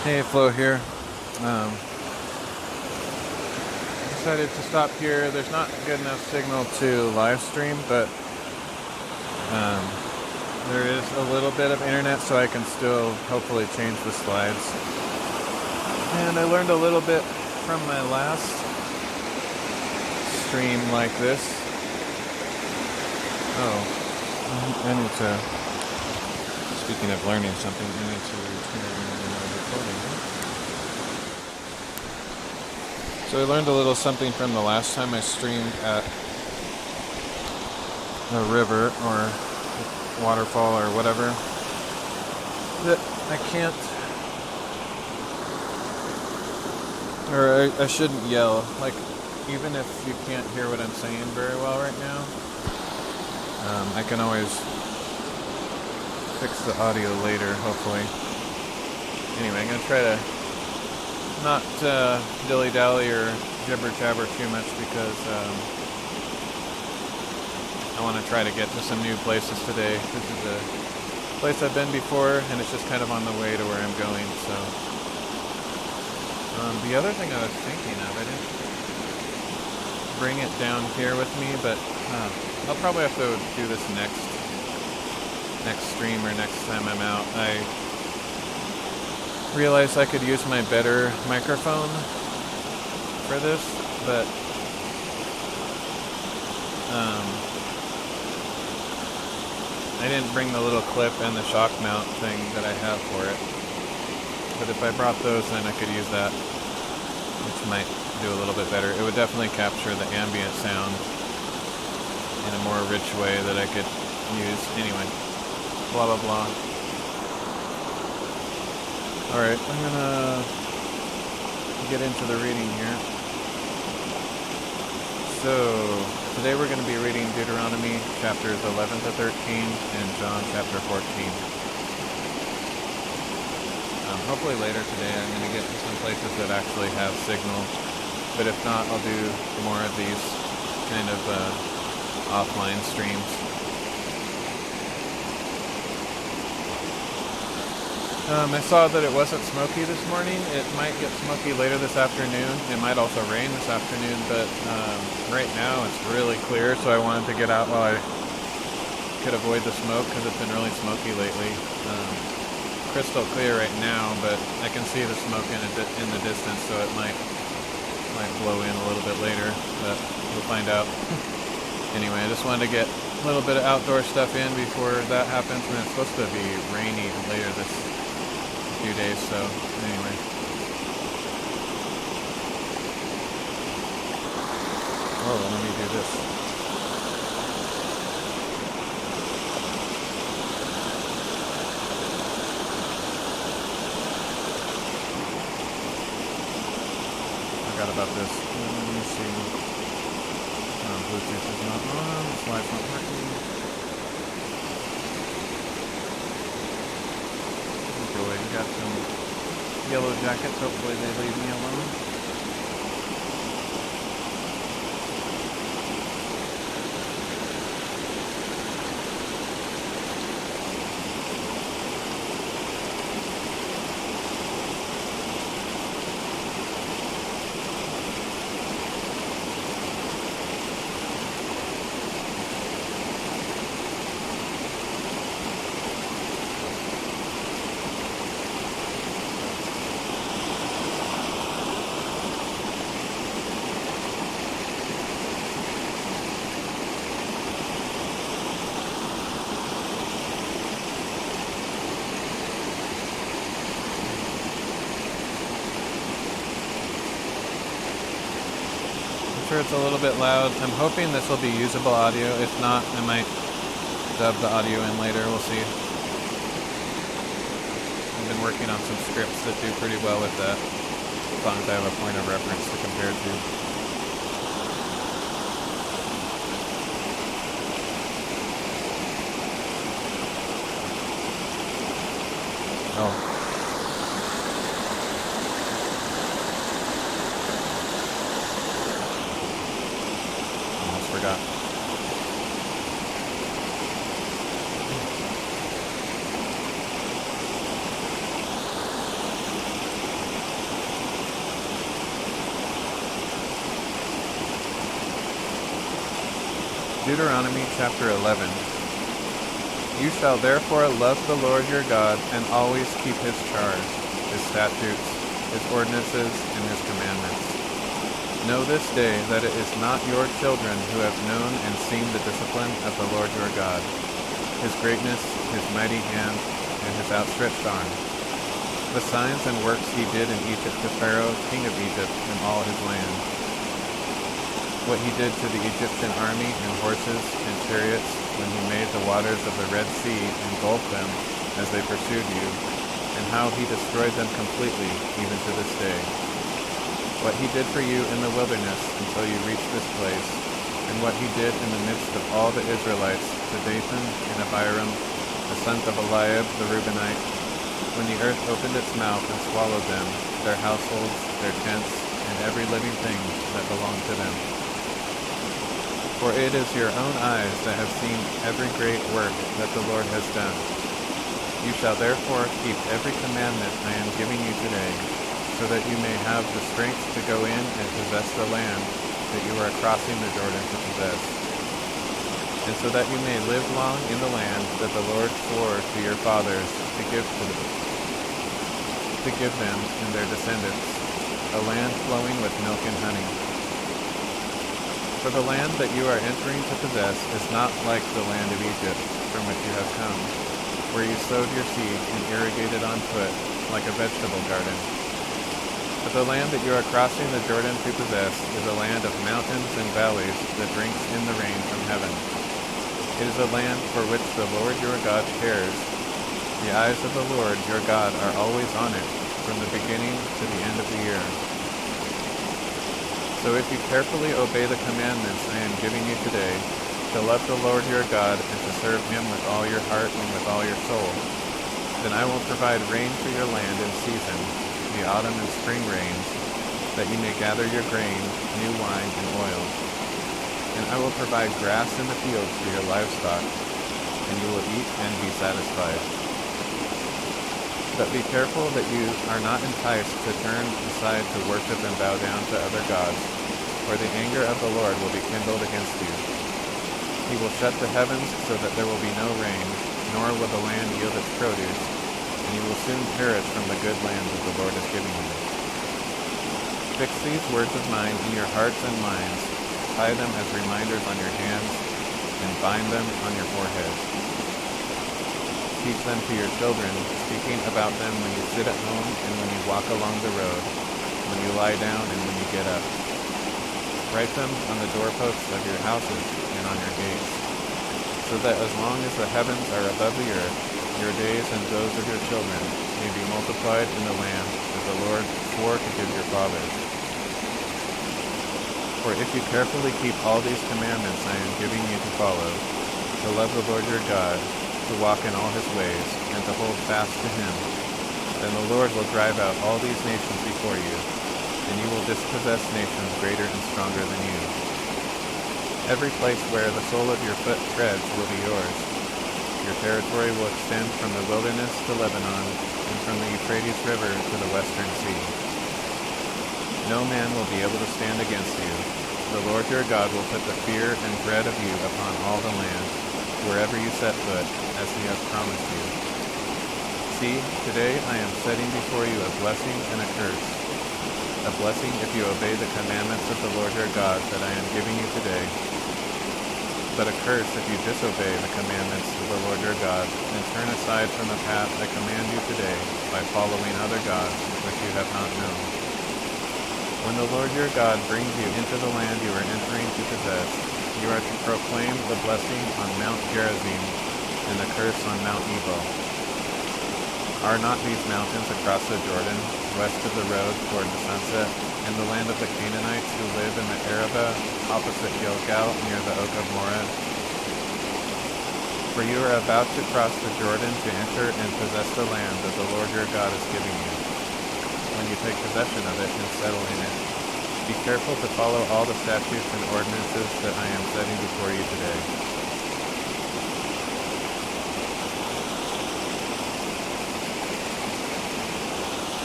Hey, Flo here. Decided to stop here. There's not a good enough signal to live stream, but there is a little bit of internet, so I can still hopefully change the slides. And I learned a little bit from my last stream like this. Oh, I need to, speaking of learning something, I need to turn recording. So I learned a little something from the last time I streamed at a river or waterfall or whatever, that I can't, or I shouldn't yell. Like, even if you can't hear what I'm saying very well right now, I can always fix the audio later, hopefully. Anyway, I'm going to try to not dilly-dally or jibber-jabber too much because I want to try to get to some new places today. This is a place I've been before, and it's just kind of on the way to where I'm going. So the other thing I was thinking of, I didn't bring it down here with me, but I'll probably have to do this next stream or next time I'm out. I realized I could use my better microphone for this, but I didn't bring the little clip and the shock mount thing that I have for it. But if I brought those, then I could use that, which might do a little bit better. It would definitely capture the ambient sound in a more rich way that I could use. Anyway, blah blah blah. Alright, I'm gonna get into the reading here. So, today we're going to be reading Deuteronomy chapters 11 to 13 and John chapter 14. Hopefully later today I'm going to get to some places that actually have signal, but if not, I'll do more of these kind of offline streams. I saw that it wasn't smoky this morning. It might get smoky later this afternoon. It might also rain this afternoon, but right now it's really clear, so I wanted to get out while I could avoid the smoke because it's been really smoky lately. Crystal clear right now, but I can see the smoke in the distance, so it might blow in a little bit later, but we'll find out. Anyway, I just wanted to get a little bit of outdoor stuff in before that happens, and it's supposed to be rainy later this few days, so anyway. Oh, let me do this. Forgot about this. Let me see. Bluetooth is not on. The slide's not working. We got some yellow jackets. Hopefully they leave me alone. Sure, it's a little bit loud. I'm hoping this will be usable audio. If not, I might dub the audio in later. We'll see. I've been working on some scripts that do pretty well with that, as long as I have a point of reference to compare to. Oh. Forgot. Deuteronomy chapter 11. You shall therefore love the Lord your God and always keep his charge, his statutes, his ordinances, and his commandments. Know this day that it is not your children who have known and seen the discipline of the Lord your God, his greatness, his mighty hand, and his outstretched arm, the signs and works he did in Egypt to Pharaoh, king of Egypt, and all his land, what he did to the Egyptian army and horses and chariots when he made the waters of the Red Sea engulf them as they pursued you, and how he destroyed them completely, even to this day. What he did for you in the wilderness until you reached this place, and what he did in the midst of all the Israelites to Dathan and Abiram, the sons of Eliab the Reubenite, when the earth opened its mouth and swallowed them, their households, their tents, and every living thing that belonged to them. For it is your own eyes that have seen every great work that the Lord has done. You shall therefore keep every commandment I am giving you today, so that you may have the strength to go in and possess the land that you are crossing the Jordan to possess, and so that you may live long in the land that the Lord swore to your fathers to give them and their descendants, a land flowing with milk and honey. For the land that you are entering to possess is not like the land of Egypt, from which you have come, where you sowed your seed and irrigated on foot, like a vegetable garden. But the land that you are crossing the Jordan to possess is a land of mountains and valleys that drinks in the rain from heaven. It is a land for which the Lord your God cares. The eyes of the Lord your God are always on it, from the beginning to the end of the year. So if you carefully obey the commandments I am giving you today, to love the Lord your God and to serve him with all your heart and with all your soul, then I will provide rain for your land in season, the autumn and spring rains, that you may gather your grain, new wine, and oil. And I will provide grass in the fields for your livestock, and you will eat and be satisfied. But be careful that you are not enticed to turn aside to worship and bow down to other gods, for the anger of the Lord will be kindled against you. He will shut the heavens so that there will be no rain, nor will the land yield its produce, and you will soon perish from the good land that the Lord is giving you. Fix these words of mine in your hearts and minds, tie them as reminders on your hands, and bind them on your foreheads. Teach them to your children, speaking about them when you sit at home and when you walk along the road, when you lie down and when you get up. Write them on the doorposts of your houses and on your gates, so that as long as the heavens are above the earth, your days and those of your children may be multiplied in the land that the Lord swore to give your fathers. For if you carefully keep all these commandments I am giving you to follow, to love the Lord your God, to walk in all his ways, and to hold fast to him, then the Lord will drive out all these nations before you, and you will dispossess nations greater and stronger than you. Every place where the sole of your foot treads will be yours. Your territory will extend from the wilderness to Lebanon, and from the Euphrates River to the western sea. No man will be able to stand against you. The Lord your God will put the fear and dread of you upon all the land, wherever you set foot, as he has promised you. See, today I am setting before you a blessing and a curse. A blessing if you obey the commandments of the Lord your God that I am giving you today, but a curse if you disobey the commandments of the Lord your God and turn aside from the path I command you today by following other gods which you have not known. When the Lord your God brings you into the land you are entering to possess, you are to proclaim the blessing on Mount Gerizim and the curse on Mount Ebal. Are not these mountains across the Jordan, west of the road toward the sunset, in the land of the Canaanites who live in the Arabah, opposite Gilgal, near the oak of Moreh? For you are about to cross the Jordan to enter and possess the land that the Lord your God is giving you. When you take possession of it and settle in it, be careful to follow all the statutes and ordinances that I am setting before you today.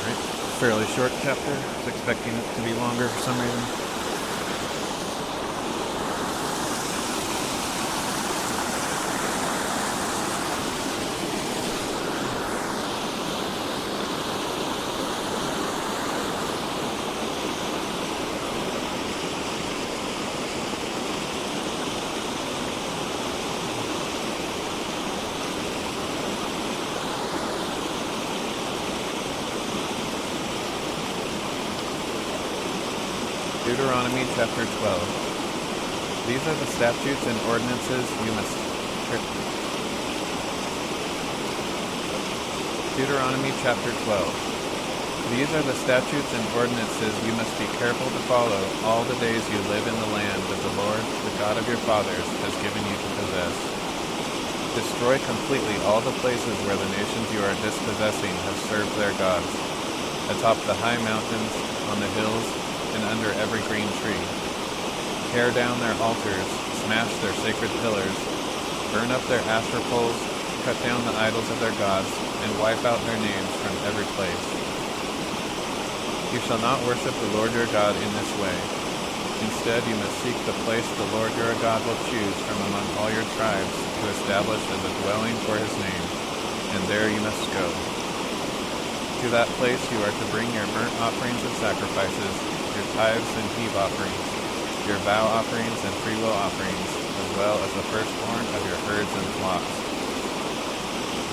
Alright, fairly short chapter. I was expecting it to be longer for some reason. Deuteronomy chapter 12. These are the statutes and ordinances you must... Deuteronomy chapter 12. These are the statutes and ordinances you must be careful to follow all the days you live in the land that the Lord, the God of your fathers, has given you to possess. Destroy completely all the places where the nations you are dispossessing have served their gods, atop the high mountains, on the hills, and under every green tree. Tear down their altars, smash their sacred pillars, burn up their asher poles, cut down the idols of their gods, and wipe out their names from every place. You shall not worship the Lord your God in this way. Instead, you must seek the place the Lord your God will choose from among all your tribes to establish as a dwelling for his name, and there you must go. To that place you are to bring your burnt offerings and sacrifices, your tithes and heave offerings, your vow offerings and freewill offerings, as well as the firstborn of your herds and flocks.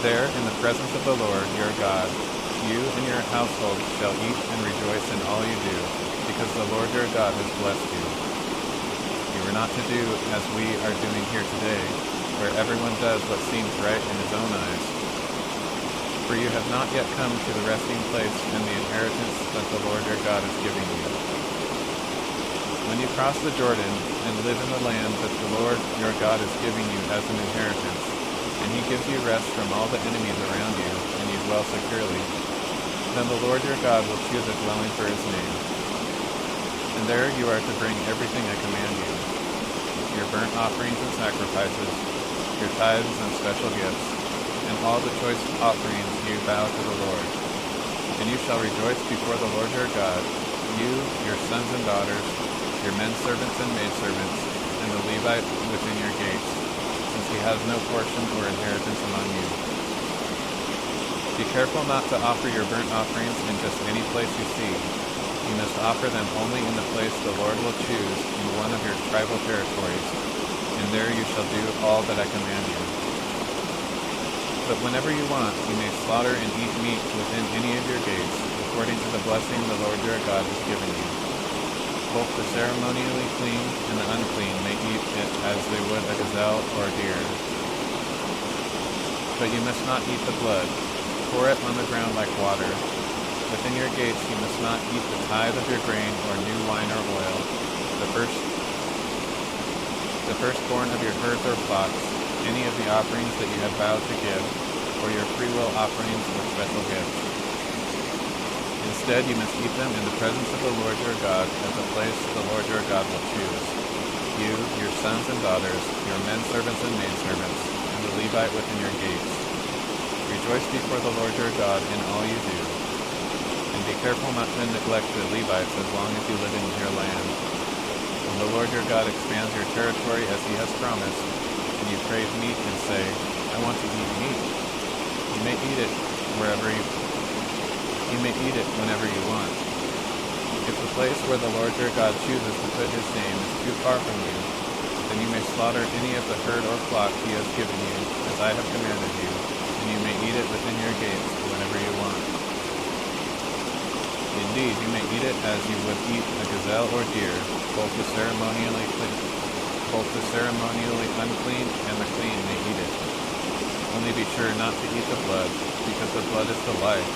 There, in the presence of the Lord your God, you and your household shall eat and rejoice in all you do, because the Lord your God has blessed you. You are not to do as we are doing here today, where everyone does what seems right in his own eyes. For you have not yet come to the resting place and the inheritance that the Lord your God is giving you. When you cross the Jordan and live in the land that the Lord your God is giving you as an inheritance, and he gives you rest from all the enemies around you, and you dwell securely, then the Lord your God will choose a dwelling for his name. And there you are to bring everything I command you, your burnt offerings and sacrifices, your tithes and special gifts, and all the choice offerings you vow to the Lord. And you shall rejoice before the Lord your God, you, your sons and daughters, your men servants and maidservants, and the Levite within your gates, since he has no portion or inheritance among you. Be careful not to offer your burnt offerings in just any place you see. You must offer them only in the place the Lord will choose in one of your tribal territories, and there you shall do all that I command you. But whenever you want, you may slaughter and eat meat within any of your gates, according to the blessing the Lord your God has given you. Both the ceremonially clean and the unclean may eat it as they would a gazelle or a deer. But you must not eat the blood. Pour it on the ground like water. Within your gates you must not eat the tithe of your grain or new wine or oil, the firstborn of your herds or flocks, any of the offerings that you have vowed to give, or your freewill offerings or special gifts. Instead, you must eat them in the presence of the Lord your God at the place the Lord your God will choose. You, your sons and daughters, your men servants and maidservants, and the Levite within your gates. Rejoice before the Lord your God in all you do. And be careful not to neglect the Levites as long as you live in your land. When the Lord your God expands your territory as he has promised, and you crave meat and say, I want to eat meat, you may eat it whenever you want. If the place where the Lord your God chooses to put his name is too far from you, then you may slaughter any of the herd or flock he has given you, as I have commanded you, and you may eat it within your gates whenever you want. Indeed, you may eat it as you would eat a gazelle or deer, both the ceremonially unclean and the clean may eat it. Only be sure not to eat the blood, because the blood is the life,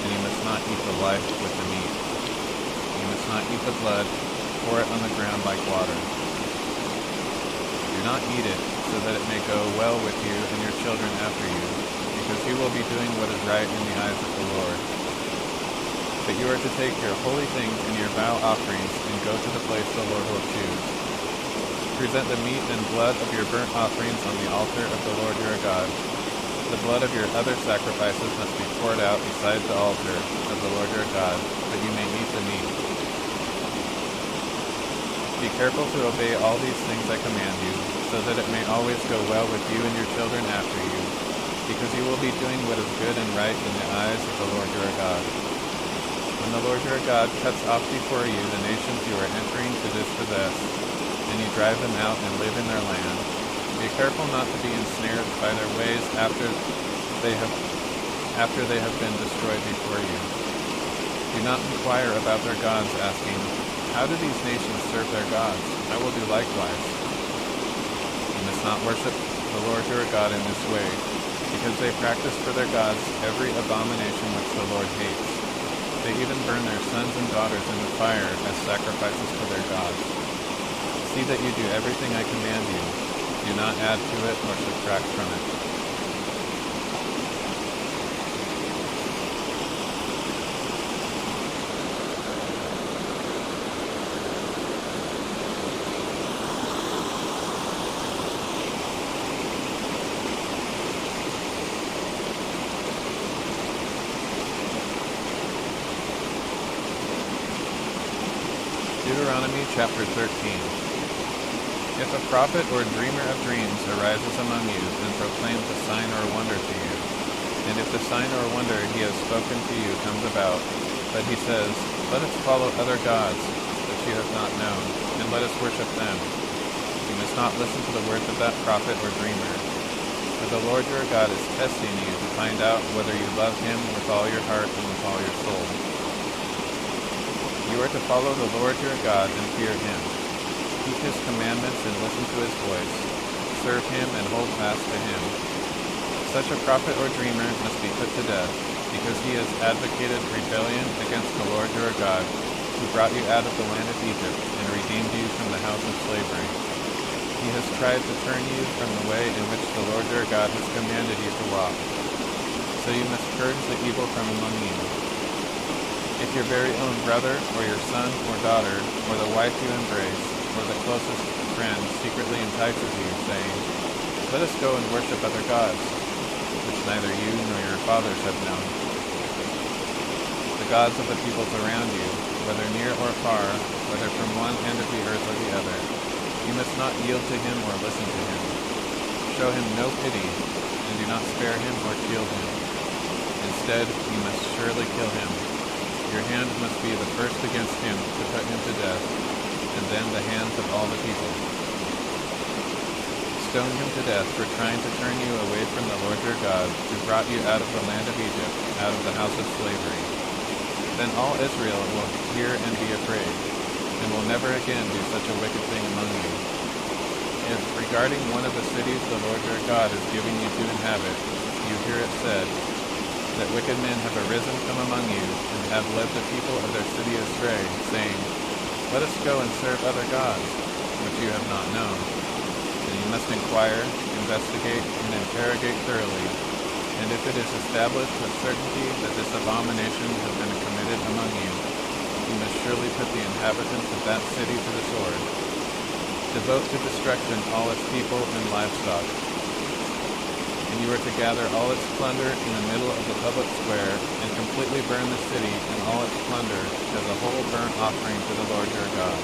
and you must not eat the life with the meat. You must not eat the blood, pour it on the ground like water. Do not eat it, so that it may go well with you and your children after you, because you will be doing what is right in the eyes of the Lord. But you are to take your holy things and your vow offerings and go to the place the Lord will choose. Present the meat and blood of your burnt offerings on the altar of the Lord your God. The blood of your other sacrifices must be poured out beside the altar of the Lord your God, that you may eat the meat. Be careful to obey all these things I command you, so that it may always go well with you and your children after you, because you will be doing what is good and right in the eyes of the Lord your God. When the Lord your God cuts off before you the nations you are entering to dispossess, and you drive them out and live in their land, be careful not to be ensnared by their ways after they have been destroyed before you. Do not inquire about their gods, asking, How do these nations serve their gods? I will do likewise. You must not worship the Lord your God in this way, because they practice for their gods every abomination which the Lord hates. They even burn their sons and daughters in the fire as sacrifices for their gods. See that you do everything I command you. Do not add to it or subtract from it. Deuteronomy chapter 13. If a prophet or dreamer of dreams arises among you and proclaims a sign or wonder to you, and if the sign or wonder he has spoken to you comes about, but he says, "Let us follow other gods which you have not known, and let us worship them," you must not listen to the words of that prophet or dreamer. For the Lord your God is testing you to find out whether you love him with all your heart and with all your soul. You are to follow the Lord your God and fear him. Keep his commandments and listen to his voice. Serve him and hold fast to him. Such a prophet or dreamer must be put to death, because he has advocated rebellion against the Lord your God, who brought you out of the land of Egypt and redeemed you from the house of slavery. He has tried to turn you from the way in which the Lord your God has commanded you to walk. So you must purge the evil from among you. If your very own brother, or your son or daughter, or the wife you embrace, or the closest friend secretly entices you, saying, "Let us go and worship other gods," which neither you nor your fathers have known, the gods of the peoples around you, whether near or far, whether from one end of the earth or the other, you must not yield to him or listen to him. Show him no pity, and do not spare him or shield him. Instead, you must surely kill him. Your hand must be the first against him to put him to death, and then the hands of all the people. Stone him to death for trying to turn you away from the Lord your God, who brought you out of the land of Egypt, out of the house of slavery. Then all Israel will hear and be afraid, and will never again do such a wicked thing among you. If regarding one of the cities the Lord your God is giving you to inhabit, you hear it said, that wicked men have arisen from among you, and have led the people of their city astray, saying, "Let us go and serve other gods," which you have not known, then you must inquire, investigate, and interrogate thoroughly, and if it is established with certainty that this abomination has been committed among you, you must surely put the inhabitants of that city to the sword. Devote to destruction all its people and livestock. And you are to gather all its plunder in the middle of the public square, and completely burn the city and all its plunder as a whole burnt offering to the Lord your God.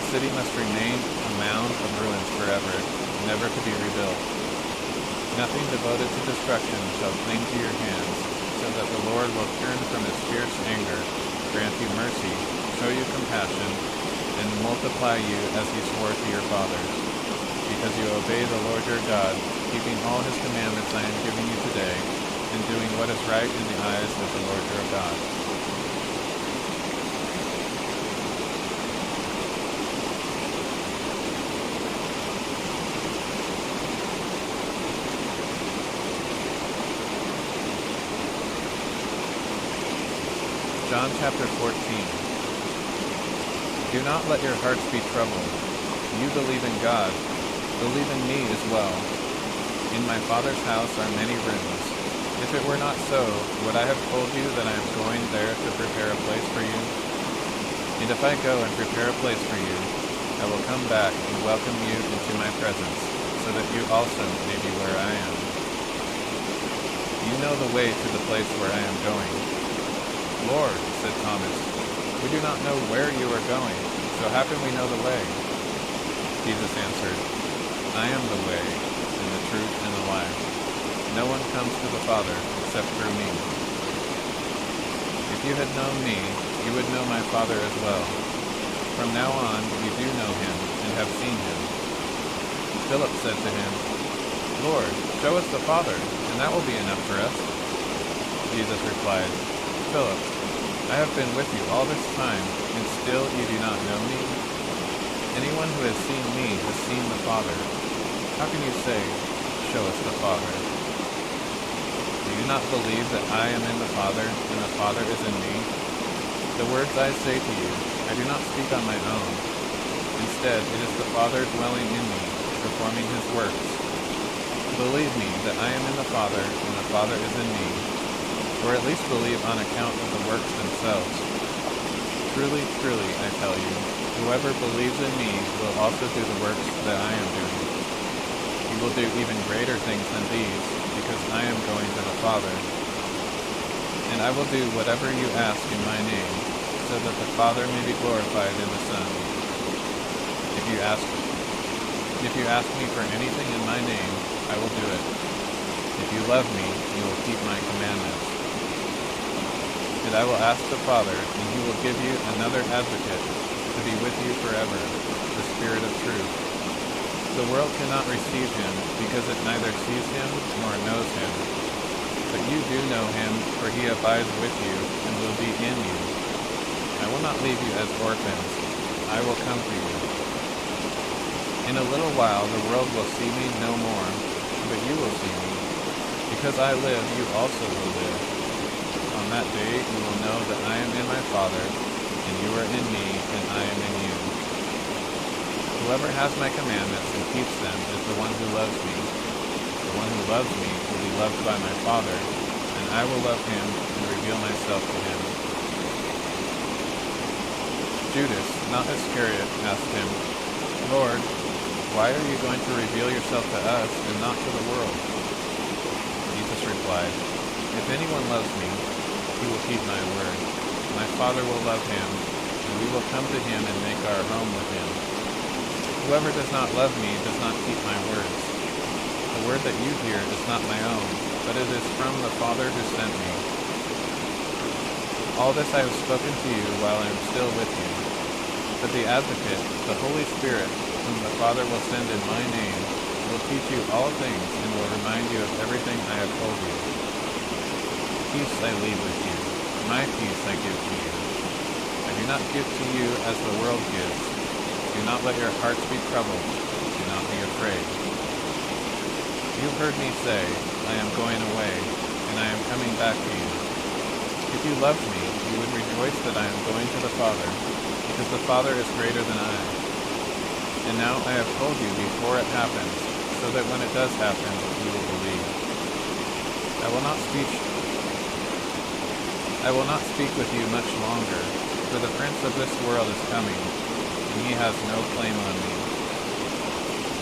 The city must remain a mound of ruins forever, never to be rebuilt. Nothing devoted to destruction shall cling to your hands, so that the Lord will turn from his fierce anger, grant you mercy, show you compassion, and multiply you as he swore to your fathers, because you obey the Lord your God, keeping all his commandments I am giving you today, and doing what is right in the eyes of the Lord your God. John chapter 14. Do not let your hearts be troubled. You believe in God, believe in me as well. In my Father's house are many rooms. If it were not so, would I have told you that I am going there to prepare a place for you? And if I go and prepare a place for you, I will come back and welcome you into my presence, so that you also may be where I am. You know the way to the place where I am going. Lord, said Thomas, we do not know where you are going, so how can we know the way? Jesus answered, I am the way, and the truth, and the life. No one comes to the Father except through me. If you had known me, you would know my Father as well. From now on, you do know him and have seen him. Philip said to him, Lord, show us the Father, and that will be enough for us. Jesus replied, Philip, I have been with you all this time, and still you do not know me? Anyone who has seen me has seen the Father. How can you say, 'Show us the Father'? Do you not believe that I am in the Father, and the Father is in me? The words I say to you, I do not speak on my own. Instead, it is the Father dwelling in me, performing his works. Believe me that I am in the Father, and the Father is in me, or at least believe on account of the works themselves. Truly, truly, I tell you, whoever believes in me will also do the works that I am doing. He will do even greater things than these, because I am going to the Father. And I will do whatever you ask in my name, so that the Father may be glorified in the Son. If you ask me for anything in my name, I will do it. If you love me, you will keep my commandments. And I will ask the Father, and he will give you another advocate to be with you forever, the Spirit of truth. The world cannot receive him, because it neither sees him nor knows him. But you do know him, for he abides with you and will be in you. I will not leave you as orphans. I will come to you. In a little while the world will see me no more, but you will see me. Because I live, you also will live. On that day you will know that I am in my Father, and you are in me, and I am in you. Whoever has my commandments and keeps them is the one who loves me. The one who loves me will be loved by my Father, and I will love him and reveal myself to him. Judas, not Iscariot, asked him, Lord, why are you going to reveal yourself to us and not to the world? Jesus replied, If anyone loves me, he will keep my word. My Father will love him, and we will come to him and make our home with him. Whoever does not love me does not keep my words. The word that you hear is not my own, but it is from the Father who sent me. All this I have spoken to you while I am still with you. But the Advocate, the Holy Spirit, whom the Father will send in my name, will teach you all things and will remind you of everything I have told you. Peace I leave with you. My peace I give to you. I do not give to you as the world gives. Do not let your hearts be troubled. Do not be afraid. You heard me say, I am going away, and I am coming back to you. If you loved me, you would rejoice that I am going to the Father, because the Father is greater than I. And now I have told you before it happens, so that when it does happen, you will believe. I will not speak with you much longer, for the prince of this world is coming, and he has no claim on me.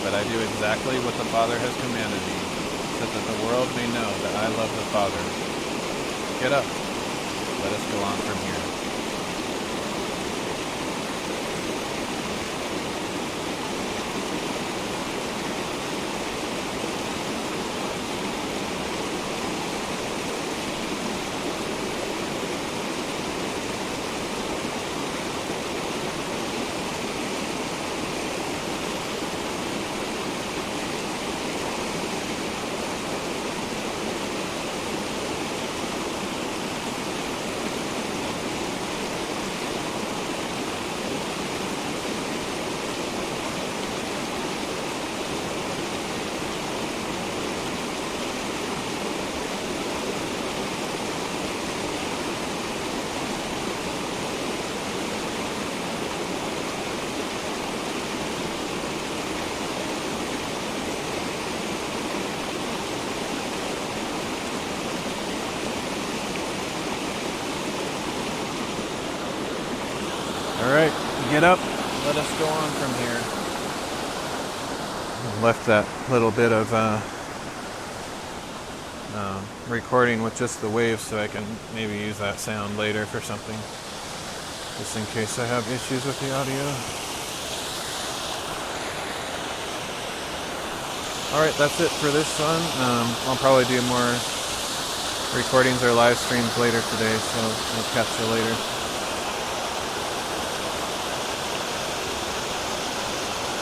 But I do exactly what the Father has commanded me, so that the world may know that I love the Father. Get up. Let us go on from here. All right, get up. Let us go on from here. Left that little bit of recording with just the waves so I can maybe use that sound later for something, just in case I have issues with the audio. All right, that's it for this one. I'll probably do more recordings or live streams later today, so I'll catch you later.